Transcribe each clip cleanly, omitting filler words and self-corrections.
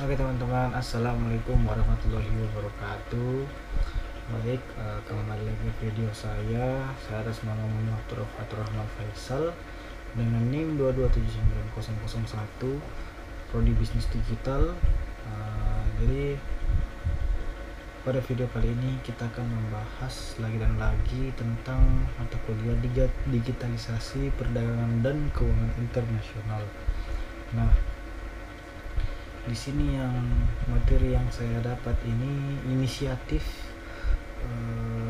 Oke teman-teman, assalamualaikum warahmatullahi wabarakatuh. Baik, kembali lagi video saya atas nama Muhammad Fatur Rahman Faisal dengan NIM 2279001, Prodi Bisnis Digital. Jadi pada video kali ini kita akan membahas lagi dan lagi tentang mata kuliah digitalisasi perdagangan dan keuangan internasional. Nah, di sini yang materi yang saya dapat ini inisiatif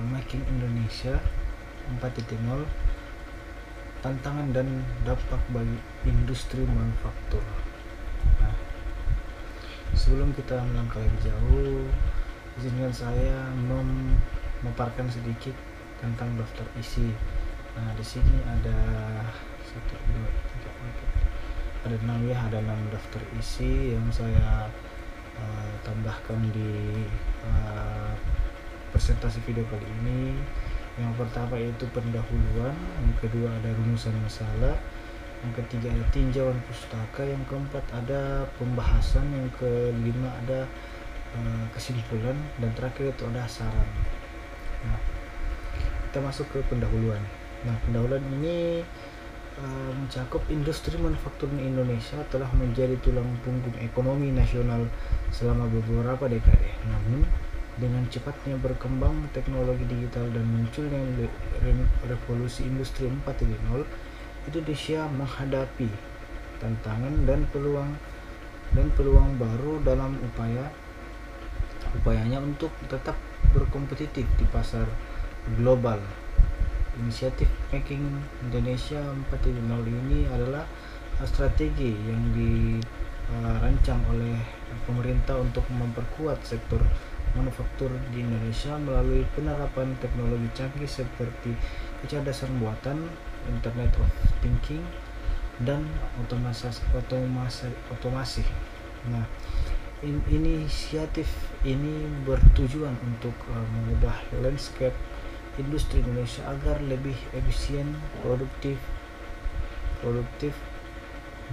Making Indonesia 4.0, tantangan dan dampak bagi industri manufaktur. Nah, sebelum kita melangkah lebih jauh, izinkan saya memaparkan sedikit tentang daftar isi. Nah, di sini ada 1, 2, 3, 4, ada 6 ya, ada 6 daftar isi yang saya tambahkan di presentasi video kali ini. Yang pertama yaitu pendahuluan, yang kedua ada rumusan masalah, yang ketiga ada tinjauan pustaka, yang keempat ada pembahasan, yang kelima ada kesimpulan, dan terakhir itu ada saran. Nah, kita masuk ke pendahuluan. Nah, pendahuluan ini mencakup industri manufaktur Indonesia telah menjadi tulang punggung ekonomi nasional selama beberapa dekade. Namun, dengan cepatnya berkembang teknologi digital dan munculnya revolusi industri 4.0, Indonesia menghadapi tantangan dan peluang baru dalam upayanya untuk tetap berkompetitif di pasar global. Inisiatif Making Indonesia 4.0 ini adalah strategi yang dirancang oleh pemerintah untuk memperkuat sektor manufaktur di Indonesia melalui penerapan teknologi canggih seperti kecerdasan buatan, Internet of Thinking, dan otomasi. Nah, inisiatif ini bertujuan untuk mengubah landscape industri Indonesia agar lebih efisien, produktif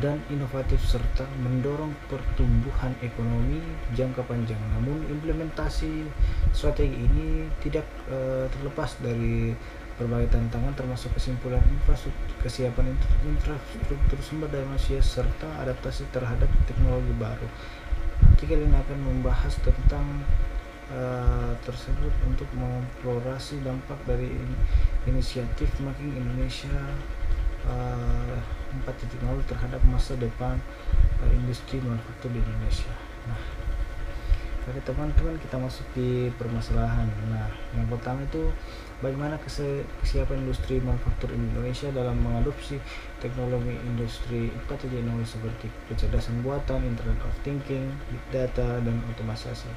dan inovatif serta mendorong pertumbuhan ekonomi jangka panjang. Namun implementasi strategi ini tidak terlepas dari berbagai tantangan, termasuk kesiapan infrastruktur sumber daya manusia serta adaptasi terhadap teknologi baru. Artikel ini akan membahas tentang tersebut untuk mengeksplorasi dampak dari inisiatif Making Indonesia 4.0 terhadap masa depan industri manufaktur di Indonesia. Nah, oke teman-teman, kita masuk di permasalahan. Nah, yang pertama itu bagaimana kesiapan industri manufaktur Indonesia dalam mengadopsi teknologi industri 4.0 seperti kecerdasan buatan, Internet of Thinking, Big Data, dan otomatisasi.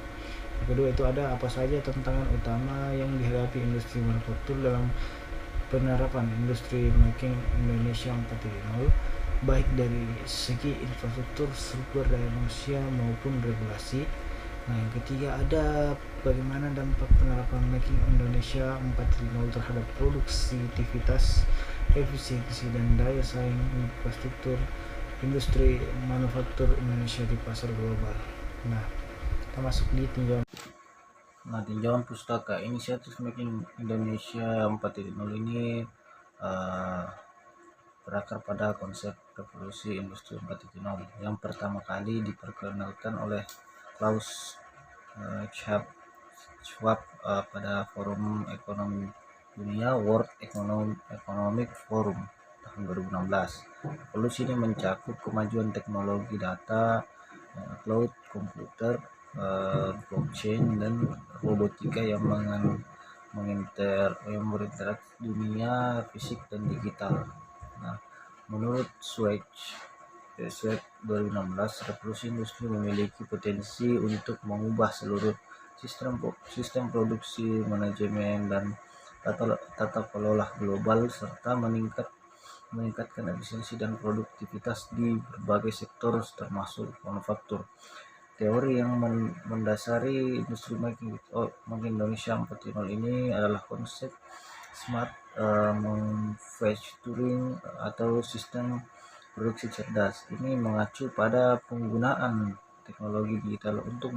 Yang kedua itu ada apa saja tantangan utama yang dihadapi industri manufaktur dalam penerapan industri Making Indonesia 4.0, baik dari segi infrastruktur, sumber daya manusia maupun regulasi. Nah, yang ketiga ada bagaimana dampak penerapan Making Indonesia 4.0 terhadap produktivitas, efisiensi, dan daya saing infrastruktur industri manufaktur Indonesia di pasar global. Nah, kita masuk di tinjauan pustaka. Inisiatif Making Indonesia 4.0 ini berakar pada konsep revolusi industri 4.0 yang pertama kali diperkenalkan oleh Klaus Schwab pada Forum Ekonomi Dunia World Economic Forum tahun 2016. Revolusi ini mencakup kemajuan teknologi data, cloud komputer, blockchain, dan robotika yang berinteraksi dunia fisik dan digital. Nah, menurut Schwab 2016, revolusi industri memiliki potensi untuk mengubah seluruh sistem produksi, manajemen, dan tata kelola global serta meningkatkan efisiensi dan produktivitas di berbagai sektor termasuk manufaktur. Teori yang mendasari industri Making Indonesia 4.0 ini adalah konsep smart manufacturing atau sistem produksi cerdas. Ini mengacu pada penggunaan teknologi digital untuk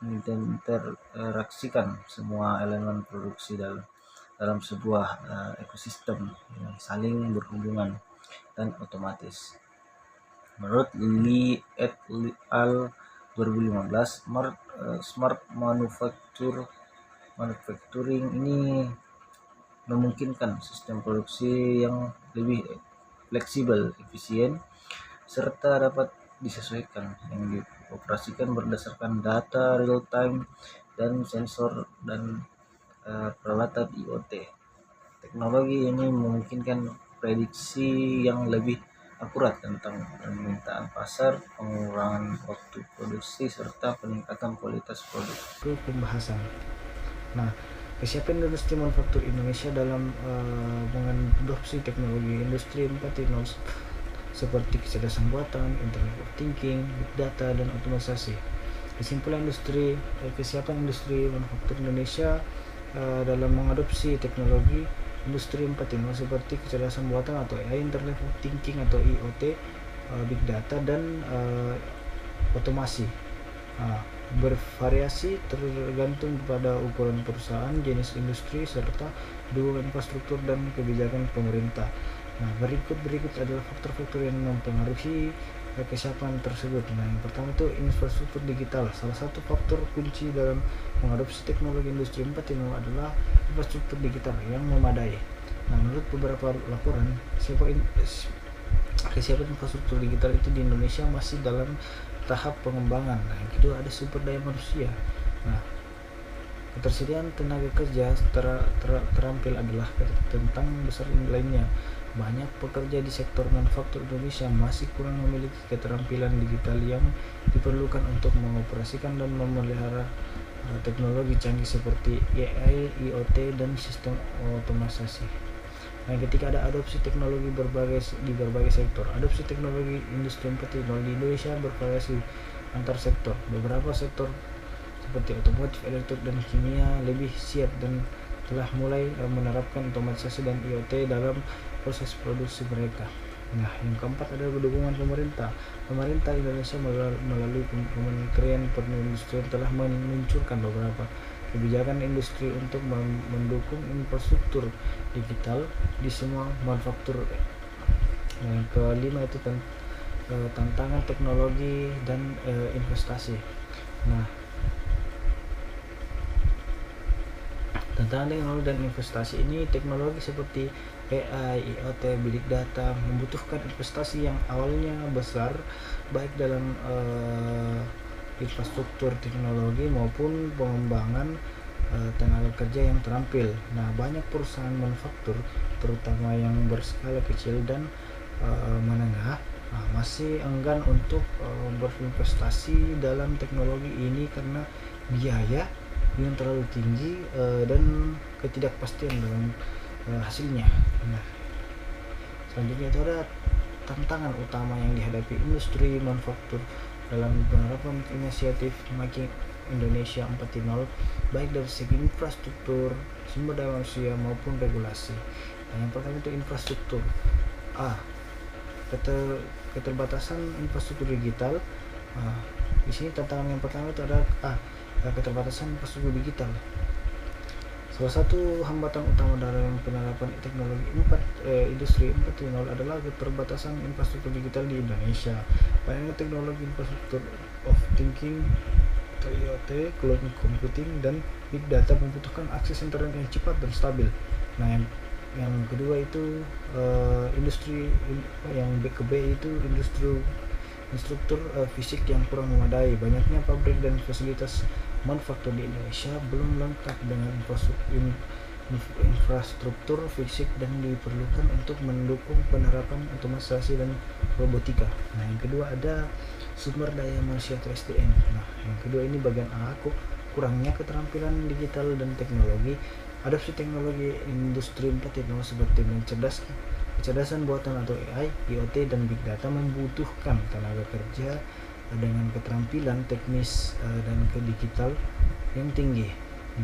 menginteraksikan semua elemen produksi dalam sebuah ekosistem yang saling berhubungan dan otomatis. Menurut Lee et al. 2015, smart manufacturing ini memungkinkan sistem produksi yang lebih fleksibel, efisien, serta dapat disesuaikan, yang dioperasikan berdasarkan data real time dan sensor dan peralatan IoT. Teknologi ini memungkinkan prediksi yang lebih akurat tentang permintaan pasar, pengurangan waktu produksi, serta peningkatan kualitas produk. Itu pembahasan. Nah, kesiapan industri manufaktur Indonesia dalam mengadopsi teknologi industri 4.0 seperti kecerdasan buatan, Internet of Thinking, Big Data, dan otomatisasi. Kesimpulan kesiapan industri manufaktur Indonesia dalam mengadopsi teknologi industri 4.0 seperti kecerdasan buatan atau AI, Internet of Thinking atau IoT, Big Data, dan otomasi bervariasi tergantung pada ukuran perusahaan, jenis industri, serta dukungan infrastruktur dan kebijakan pemerintah. Nah, berikut adalah faktor-faktor yang mempengaruhi kesiapan tersebut. Nah, yang pertama itu infrastruktur digital. Salah satu faktor kunci dalam mengadopsi teknologi industri 4.0 adalah infrastruktur digital yang memadai. Nah, menurut beberapa laporan, kesiapan infrastruktur digital itu di Indonesia masih dalam tahap pengembangan. Nah, yang kedua ada sumber daya manusia. Nah, ketersediaan tenaga kerja terampil adalah tentang besar lainnya. Banyak pekerja di sektor manufaktur Indonesia masih kurang memiliki keterampilan digital yang diperlukan untuk mengoperasikan dan memelihara teknologi canggih seperti AI, IoT, dan sistem otomatisasi. Nah, ketika ada adopsi teknologi di berbagai sektor, adopsi teknologi industri 4.0 di Indonesia bervariasi antar sektor. Beberapa sektor seperti otomotif, elektrik, dan kimia lebih siap dan telah mulai menerapkan otomatisasi dan IoT dalam proses produksi mereka. Nah, yang keempat adalah dukungan pemerintah. Pemerintah Indonesia melalui Kementerian Perindustrian telah meluncurkan beberapa kebijakan industri untuk mendukung infrastruktur digital di semua manufaktur. Nah, yang kelima itu tantangan teknologi dan investasi. Nah, tantangan teknologi dan investasi ini, teknologi seperti AI, IoT, Big Data membutuhkan investasi yang awalnya besar, baik dalam infrastruktur teknologi maupun pengembangan tenaga kerja yang terampil. Nah, banyak perusahaan manufaktur, terutama yang berskala kecil dan menengah, masih enggan untuk berinvestasi dalam teknologi ini karena biaya yang terlalu tinggi dan ketidakpastian dalam hasilnya. Nah, selanjutnya itu ada tantangan utama yang dihadapi industri manufaktur dalam penerapan inisiatif Making Indonesia 4.0, baik dari segi infrastruktur, sumber daya manusia maupun regulasi. Nah, yang pertama itu infrastruktur. Keterbatasan infrastruktur digital. Di sini tantangan yang pertama itu ada keterbatasan infrastruktur digital. Salah satu hambatan utama dalam penerapan teknologi industri 4.0 adalah keterbatasan infrastruktur digital di Indonesia. Banyaknya teknologi infrastruktur of thinking atau IoT, cloud computing, dan big data membutuhkan akses internet yang cepat dan stabil. Nah, yang kedua itu industri yang B itu instruktur fisik yang kurang memadai. Banyaknya pabrik dan fasilitas manufaktur di Indonesia belum lengkap dengan infrastruktur fisik dan diperlukan untuk mendukung penerapan otomatisasi dan robotika. Nah, yang kedua ada sumber daya manusia atau SDM. Nah, yang kedua ini bagian kurangnya keterampilan digital dan teknologi. Adopsi teknologi industri 4.0 seperti kecerdasan buatan atau AI, IoT, dan Big Data membutuhkan tenaga kerja dengan keterampilan teknis dan digital yang tinggi.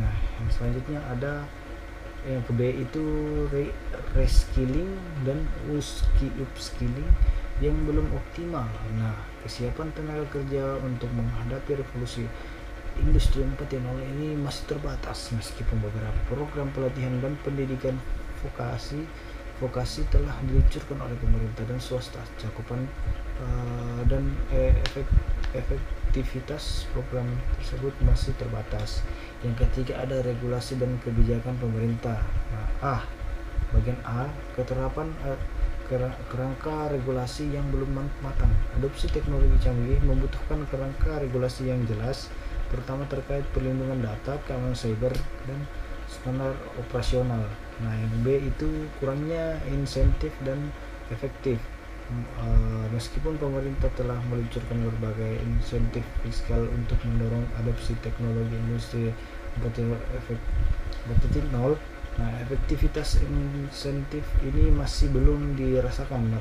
Nah, yang selanjutnya ada yang ke B itu reskilling dan upskilling. yang belum optimal. Nah, kesiapan tenaga kerja untuk menghadapi revolusi Industri 4.0 ini masih terbatas meskipun beberapa program pelatihan dan pendidikan vokasi telah diluncurkan oleh pemerintah dan swasta. Cakupan dan efektivitas program tersebut masih terbatas. Yang ketiga, ada regulasi dan kebijakan pemerintah. Nah, bagian A, keterapan kerangka regulasi yang belum matang. Adopsi teknologi canggih membutuhkan kerangka regulasi yang jelas, terutama terkait perlindungan data, keamanan cyber, dan standar operasional. Nah, yang B itu kurangnya insentif dan efektif. Meskipun pemerintah telah meluncurkan berbagai insentif fiskal untuk mendorong adopsi teknologi industri 4.0, nah, efektivitas insentif ini masih belum dirasakan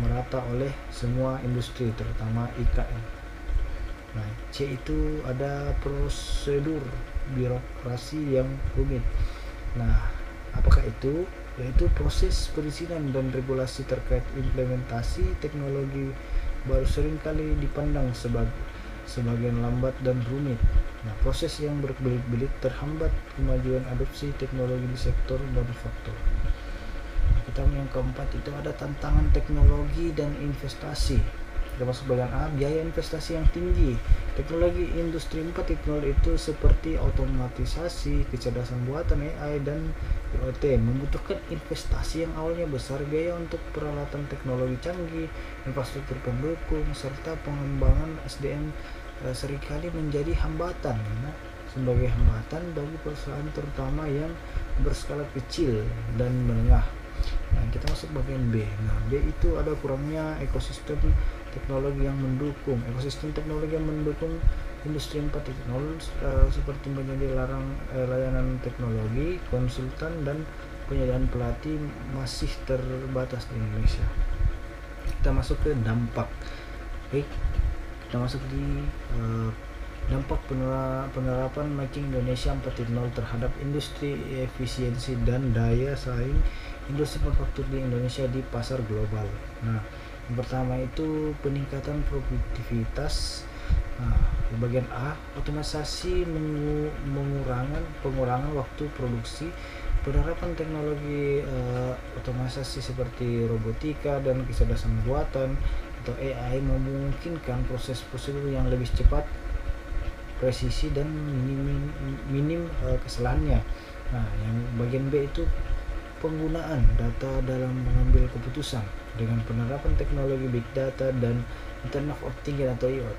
merata oleh semua industri, terutama IKN. Nah, C itu ada prosedur birokrasi yang rumit. Nah, apakah itu? Yaitu proses perizinan dan regulasi terkait implementasi teknologi baru seringkali dipandang sebagian lambat dan rumit. Nah, proses yang berbelit-belit terhambat kemajuan adopsi teknologi di sektor manufaktur. Kita yang keempat itu ada tantangan teknologi dan investasi. Kita masuk bagian A, biaya investasi yang tinggi. Teknologi industri 4.0 itu seperti otomatisasi, kecerdasan buatan AI, dan IoT membutuhkan investasi yang awalnya besar. Biaya untuk peralatan teknologi canggih, infrastruktur pendukung, serta pengembangan SDM seringkali menjadi hambatan. Nah, sebagai hambatan bagi perusahaan terutama yang berskala kecil dan menengah. Nah, kita masuk bagian B. Nah, B itu ada kurangnya ekosistem teknologi yang mendukung. Ekosistem teknologi yang mendukung industri 4.0 seperti penyedia layanan teknologi, konsultan, dan penyediaan pelatih masih terbatas di Indonesia. Kita masuk ke dampak. Baik, kita masuk di dampak penerapan Making Indonesia 4.0 terhadap industri efisiensi dan daya saing industri manufaktur di Indonesia di pasar global. Nah, yang pertama itu peningkatan produktivitas. Nah, di bagian A, otomatisasi pengurangan waktu produksi. Penerapan teknologi otomatisasi seperti robotika dan kecerdasan buatan atau AI memungkinkan proses prosedur yang lebih cepat, presisi, dan minim kesalahannya. Nah, yang bagian B itu penggunaan data dalam mengambil keputusan. Dengan penerapan teknologi big data dan Internet of Things atau IoT,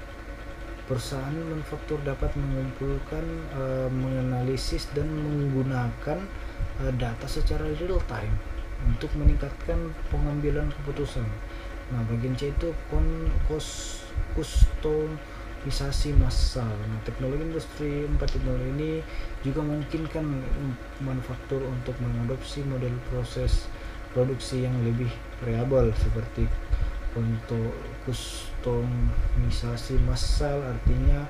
perusahaan manufaktur dapat mengumpulkan, menganalisis, dan menggunakan data secara real time untuk meningkatkan pengambilan keputusan. Nah, bagian C itu kustomisasi massal. Nah, teknologi industri 4.0 ini juga memungkinkan manufaktur untuk mengadopsi model proses produksi yang lebih variabel seperti untuk kustomisasi massal. Artinya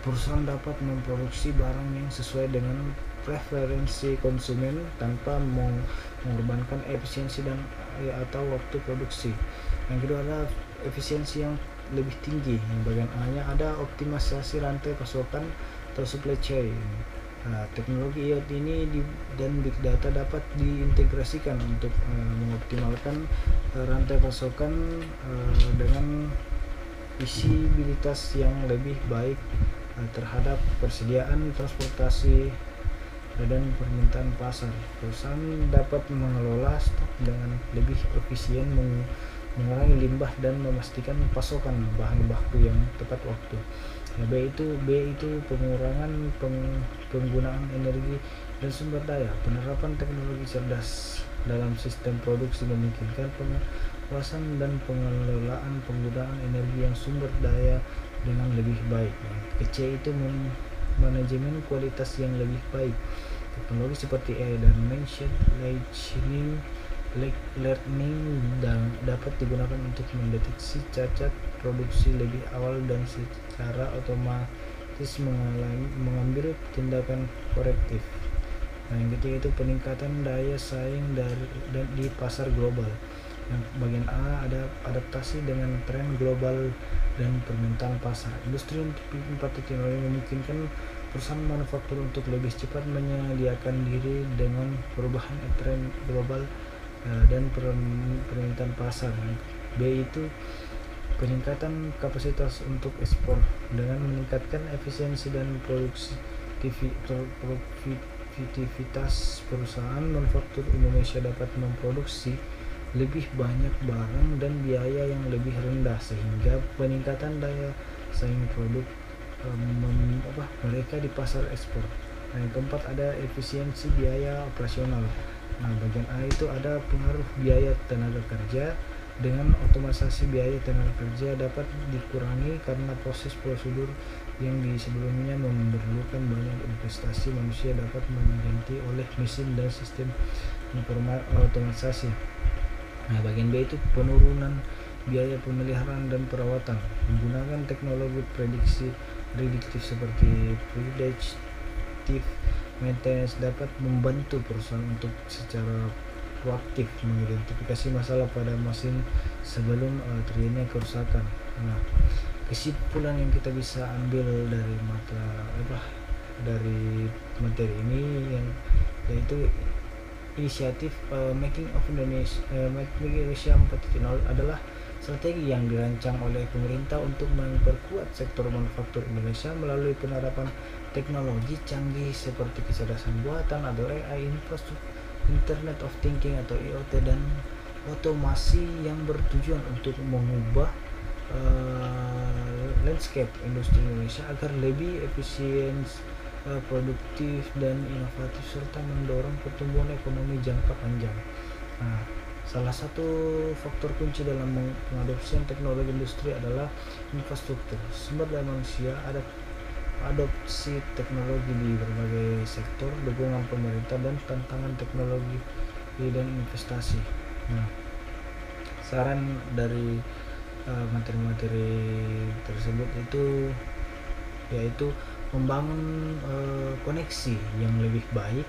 perusahaan dapat memproduksi barang yang sesuai dengan preferensi konsumen tanpa mengorbankan efisiensi dan atau waktu produksi. Yang kedua adalah efisiensi yang lebih tinggi. Yang bagian A-nya ada optimalisasi rantai pasokan atau supply chain. Nah, teknologi IoT ini dan big data dapat diintegrasikan untuk mengoptimalkan rantai pasokan dengan visibilitas yang lebih baik terhadap persediaan, transportasi, dan permintaan pasar. Perusahaan dapat mengelola stok dengan lebih efisien, mengurangi limbah, dan memastikan pasokan bahan baku yang tepat waktu. Nah, B itu pengurangan penggunaan energi dan sumber daya. Penerapan teknologi cerdas dalam sistem produksi memungkinkan pengawasan dan pengelolaan penggunaan energi yang sumber daya dengan lebih baik. C itu manajemen kualitas yang lebih baik. Teknologi seperti AI dan machine learning dapat digunakan untuk mendeteksi cacat produksi lebih awal dan secara otomatis mengambil tindakan korektif. Nah, yang ketiga itu peningkatan daya saing di pasar global. Yang bagian A ada adaptasi dengan tren global dan permintaan pasar. Industri 4.0 memungkinkan perusahaan manufaktur untuk lebih cepat menyediakan diri dengan perubahan tren global dan permintaan pasar. B itu peningkatan kapasitas untuk ekspor dengan meningkatkan efisiensi dan produktivitas perusahaan manufaktur Indonesia dapat memproduksi lebih banyak barang dan biaya yang lebih rendah sehingga peningkatan daya saing produk mereka di pasar ekspor. Nah, yang keempat ada efisiensi biaya operasional. Nah, bagian A itu ada pengaruh biaya tenaga kerja. Dengan otomatisasi biaya tenaga kerja dapat dikurangi karena proses prosedur yang di sebelumnya memerlukan banyak investasi manusia dapat diganti oleh mesin dan sistem otomatisasi. Nah, bagian B itu penurunan biaya pemeliharaan dan perawatan menggunakan teknologi prediktif seperti predictive maintenance dapat membantu perusahaan untuk secara proaktif mengidentifikasi masalah pada mesin sebelum terjadinya kerusakan. Nah, kesimpulan yang kita bisa ambil dari dari materi ini yaitu inisiatif Making Indonesia 4.0 adalah strategi yang dirancang oleh pemerintah untuk memperkuat sektor manufaktur Indonesia melalui penerapan teknologi canggih seperti kecerdasan buatan atau AI, infrastruktur Internet of Thinking atau IoT, dan otomasi yang bertujuan untuk mengubah landscape industri Indonesia agar lebih efisien, produktif dan inovatif serta mendorong pertumbuhan ekonomi jangka panjang. Nah, salah satu faktor kunci dalam pengadopsian teknologi industri adalah infrastruktur sumber daya manusia. Adopsi teknologi di berbagai sektor, dukungan pemerintah dan tantangan teknologi dan investasi. Nah, saran dari materi-materi tersebut itu yaitu membangun koneksi yang lebih baik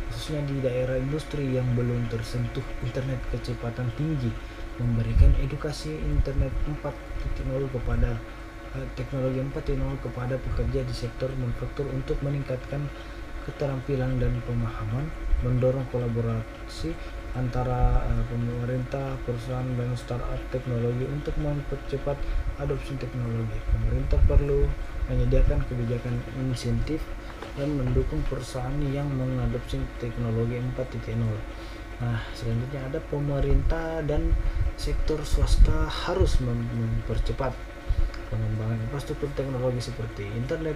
khususnya di daerah industri yang belum tersentuh internet kecepatan tinggi, memberikan edukasi internet 4.0 kepada teknologi 4.0 kepada pekerja di sektor manufaktur untuk meningkatkan keterampilan dan pemahaman, mendorong kolaborasi antara pemerintah, perusahaan dan startup teknologi untuk mempercepat adopsi teknologi. Pemerintah perlu menyediakan kebijakan insentif dan mendukung perusahaan yang mengadopsi teknologi 4.0. Nah, selanjutnya ada pemerintah dan sektor swasta harus mempercepat pengembangan infrastruktur teknologi seperti internet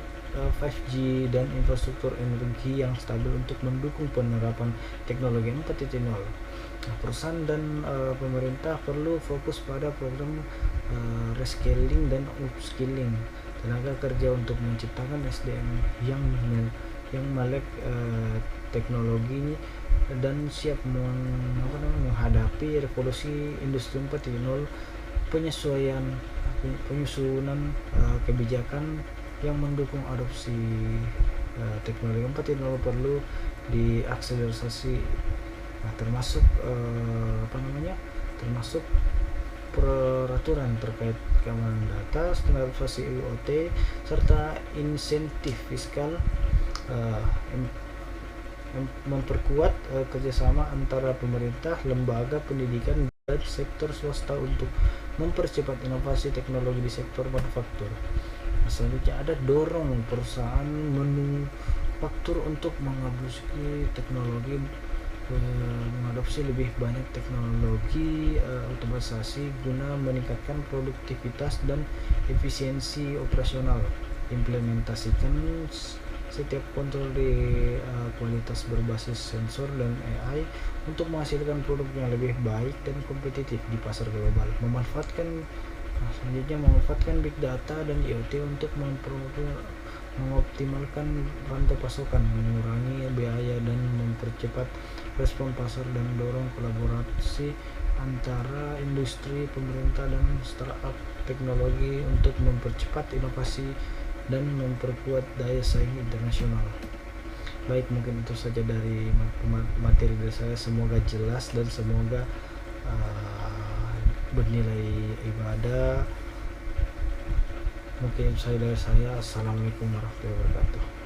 5G dan infrastruktur energi yang stabil untuk mendukung penerapan teknologi 4.0. Nah, perusahaan dan pemerintah perlu fokus pada program reskilling dan upskilling tenaga kerja untuk menciptakan SDM yang melek teknologi dan siap menghadapi revolusi industri 4.0. Penyusunan kebijakan yang mendukung adopsi teknologi 4.0 perlu diakselerasi. Nah, termasuk peraturan terkait keamanan data, standarisasi IoT, serta insentif fiskal, memperkuat kerjasama antara pemerintah, lembaga pendidikan, dan sektor swasta untuk mempercepat inovasi teknologi di sektor manufaktur. Selanjutnya ada dorong perusahaan manufaktur untuk mengadopsi teknologi, mengadopsi lebih banyak teknologi otomatisasi guna meningkatkan produktivitas dan efisiensi operasional. Implementasikan setiap kontrol di kualitas berbasis sensor dan AI untuk menghasilkan produk yang lebih baik dan kompetitif di pasar global. Memanfaatkan big data dan IoT untuk mengoptimalkan rantai pasokan, mengurangi biaya dan mempercepat respon pasar, dan dorong kolaborasi antara industri, pemerintah, dan startup teknologi untuk mempercepat inovasi dan memperkuat daya saing internasional. Baik, mungkin itu saja dari materi dari saya. Semoga jelas dan semoga bernilai ibadah. Mungkin itu saja dari saya. Assalamualaikum warahmatullahi wabarakatuh.